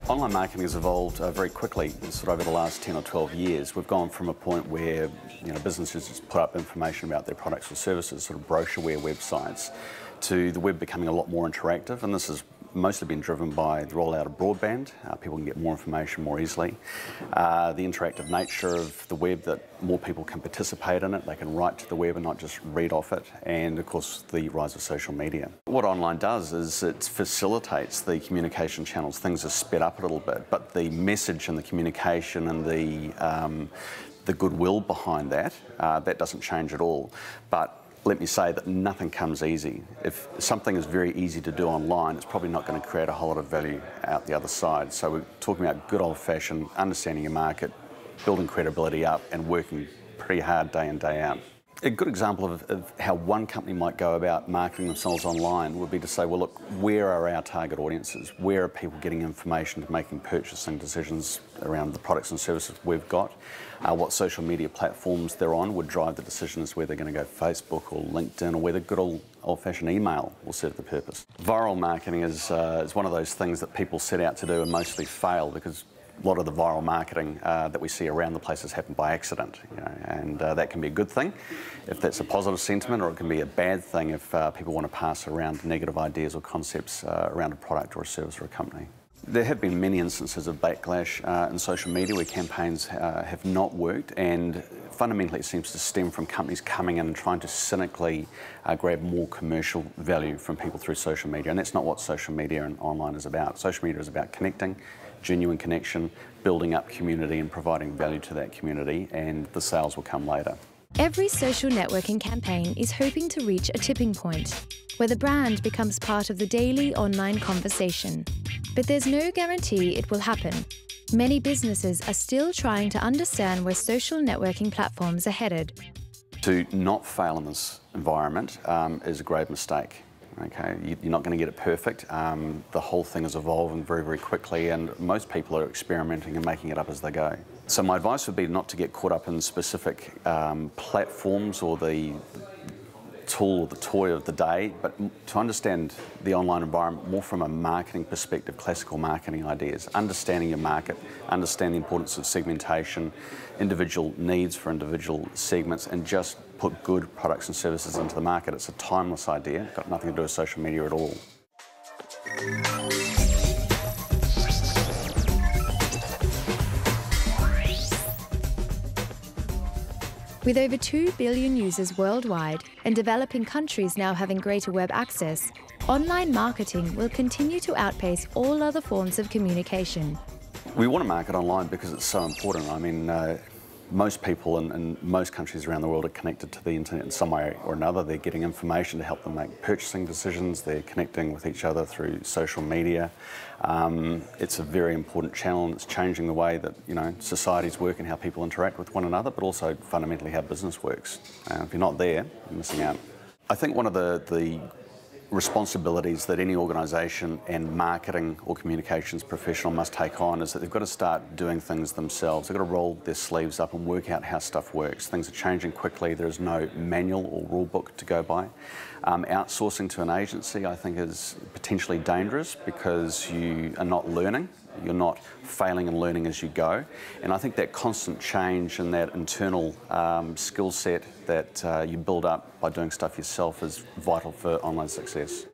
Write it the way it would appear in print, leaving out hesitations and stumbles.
Online marketing has evolved very quickly sort of over the last 10 or 12 years. We've gone from a point where businesses just put up information about their products or services, sort of brochureware websites, to the web becoming a lot more interactive, and this has mostly been driven by the rollout of broadband. People can get more information more easily. The interactive nature of the web, that more people can participate in it, they can write to the web and not just read off it, and of course the rise of social media. What online does is it facilitates the communication channels. Things are sped up a little bit, but the message and the communication and the goodwill behind that, that doesn't change at all. But let me say that nothing comes easy. If something is very easy to do online, it's probably not going to create a whole lot of value out the other side. So we're talking about good old-fashioned understanding your market, building credibility up, and working pretty hard day in, day out. A good example of how one company might go about marketing themselves online would be to say, well, look, where are our target audiences? Where are people getting information to making purchasing decisions around the products and services we've got? What social media platforms they're on would drive the decision as where they're going to go, Facebook or LinkedIn, or whether good old-fashioned email will serve the purpose. Viral marketing is one of those things that people set out to do and mostly fail, because a lot of the viral marketing that we see around the place has happened by accident, and that can be a good thing if that's a positive sentiment, or it can be a bad thing if people want to pass around negative ideas or concepts around a product or a service or a company. There have been many instances of backlash in social media where campaigns have not worked, and fundamentally it seems to stem from companies coming in and trying to cynically grab more commercial value from people through social media, and that's not what social media and online is about. Social media is about connecting, genuine connection, building up community and providing value to that community, and the sales will come later. Every social networking campaign is hoping to reach a tipping point where the brand becomes part of the daily online conversation. But there's no guarantee it will happen. Many businesses are still trying to understand where social networking platforms are headed. To not fail in this environment is a grave mistake. Okay, you're not going to get it perfect. The whole thing is evolving very, very quickly, and most people are experimenting and making it up as they go. So my advice would be not to get caught up in specific platforms or the tool or the toy of the day, but to understand the online environment more from a marketing perspective, classical marketing ideas, understanding your market, understand the importance of segmentation, individual needs for individual segments, and just put good products and services into the market. It's a timeless idea, got nothing to do with social media at all. With over 2 billion users worldwide and developing countries now having greater web access, online marketing will continue to outpace all other forms of communication. We want to market online because it's so important. I mean, most people in most countries around the world are connected to the internet in some way or another. They're getting information to help them make purchasing decisions. They're connecting with each other through social media. It's a very important channel, and it's changing the way that societies work and how people interact with one another, but also fundamentally how business works. If you're not there, you're missing out. I think one of the responsibilities that any organisation and marketing or communications professional must take on is that they've got to start doing things themselves. They've got to roll their sleeves up and work out how stuff works. Things are changing quickly. There's no manual or rule book to go by. Outsourcing to an agency, I think, is potentially dangerous because you are not learning. You're not failing and learning as you go. And I think that constant change and that internal skill set that you build up by doing stuff yourself is vital for online success.